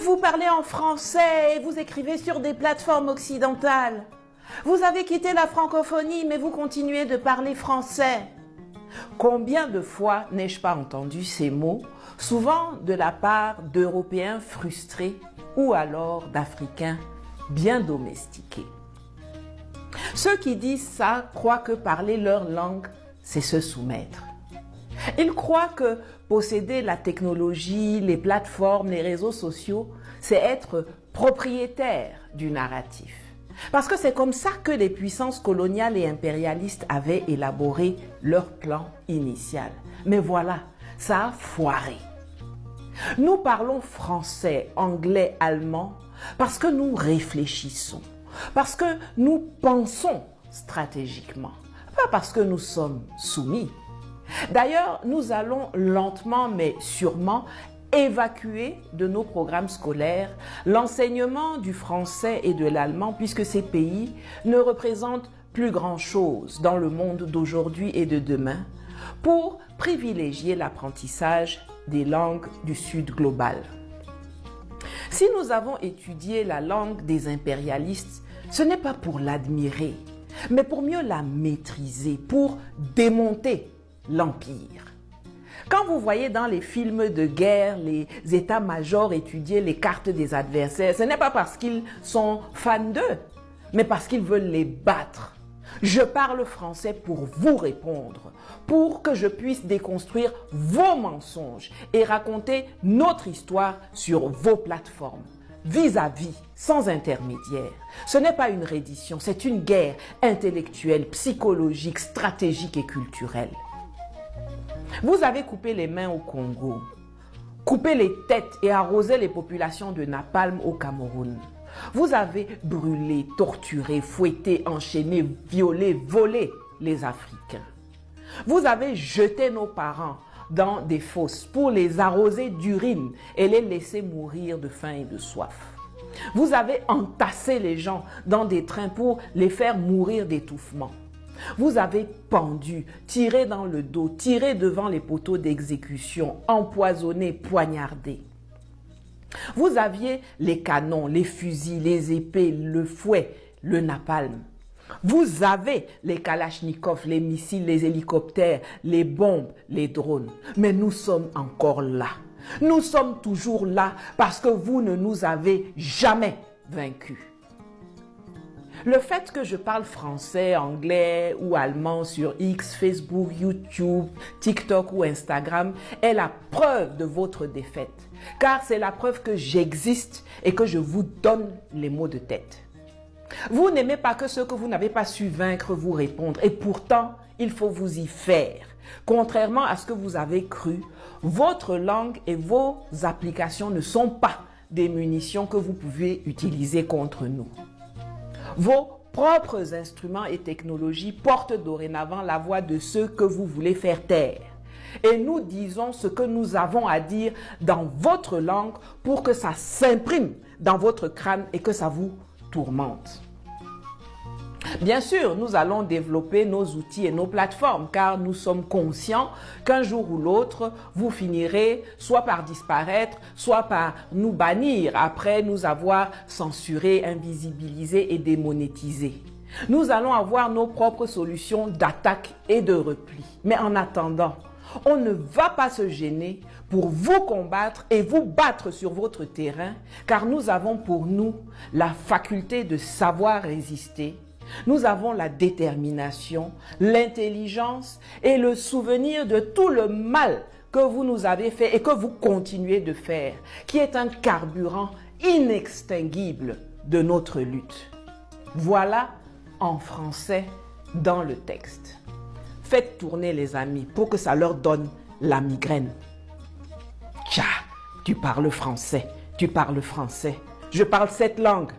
Vous parlez en français et vous écrivez sur des plateformes occidentales. Vous avez quitté la francophonie, mais vous continuez de parler français. Combien de fois n'ai-je pas entendu ces mots, souvent de la part d'Européens frustrés ou alors d'Africains bien domestiqués. Ceux qui disent ça croient que parler leur langue, c'est se soumettre. Ils croient que posséder la technologie, les plateformes, les réseaux sociaux, c'est être propriétaire du narratif. Parce que c'est comme ça que les puissances coloniales et impérialistes avaient élaboré leur plan initial. Mais voilà, ça a foiré. Nous parlons français, anglais, allemand parce que nous réfléchissons, parce que nous pensons stratégiquement, pas parce que nous sommes soumis. D'ailleurs, nous allons lentement mais sûrement évacuer de nos programmes scolaires l'enseignement du français et de l'allemand puisque ces pays ne représentent plus grand-chose dans le monde d'aujourd'hui et de demain pour privilégier l'apprentissage des langues du Sud global. Si nous avons étudié la langue des impérialistes, ce n'est pas pour l'admirer, mais pour mieux la maîtriser, pour démonter l'empire. Quand vous voyez dans les films de guerre les états-majors étudier les cartes des adversaires, ce n'est pas parce qu'ils sont fans d'eux, mais parce qu'ils veulent les battre. Je parle français pour vous répondre, pour que je puisse déconstruire vos mensonges et raconter notre histoire sur vos plateformes, vis-à-vis, sans intermédiaire. Ce n'est pas une reddition, c'est une guerre intellectuelle, psychologique, stratégique et culturelle. Vous avez coupé les mains au Congo, coupé les têtes et arrosé les populations de napalm au Cameroun. Vous avez brûlé, torturé, fouetté, enchaîné, violé, volé les Africains. Vous avez jeté nos parents dans des fosses pour les arroser d'urine et les laisser mourir de faim et de soif. Vous avez entassé les gens dans des trains pour les faire mourir d'étouffement. Vous avez pendu, tiré dans le dos, tiré devant les poteaux d'exécution, empoisonné, poignardé. Vous aviez les canons, les fusils, les épées, le fouet, le napalm. Vous avez les kalachnikovs, les missiles, les hélicoptères, les bombes, les drones. Mais nous sommes encore là. Nous sommes toujours là parce que vous ne nous avez jamais vaincus. Le fait que je parle français, anglais ou allemand sur X, Facebook, YouTube, TikTok ou Instagram est la preuve de votre défaite. Car c'est la preuve que j'existe et que je vous donne les mots de tête. Vous n'aimez pas que ceux que vous n'avez pas su vaincre vous répondent. Et pourtant, il faut vous y faire. Contrairement à ce que vous avez cru, votre langue et vos applications ne sont pas des munitions que vous pouvez utiliser contre nous. Vos propres instruments et technologies portent dorénavant la voix de ceux que vous voulez faire taire. Et nous disons ce que nous avons à dire dans votre langue pour que ça s'imprime dans votre crâne et que ça vous tourmente. Bien sûr, nous allons développer nos outils et nos plateformes car nous sommes conscients qu'un jour ou l'autre, vous finirez soit par disparaître, soit par nous bannir après nous avoir censurés, invisibilisés et démonétisés. Nous allons avoir nos propres solutions d'attaque et de repli. Mais en attendant, on ne va pas se gêner pour vous combattre et vous battre sur votre terrain car nous avons pour nous la faculté de savoir résister. Nous avons la détermination, l'intelligence et le souvenir de tout le mal que vous nous avez fait et que vous continuez de faire, qui est un carburant inextinguible de notre lutte. Voilà en français dans le texte. Faites tourner les amis pour que ça leur donne la migraine. Tcha, tu parles français, je parle cette langue.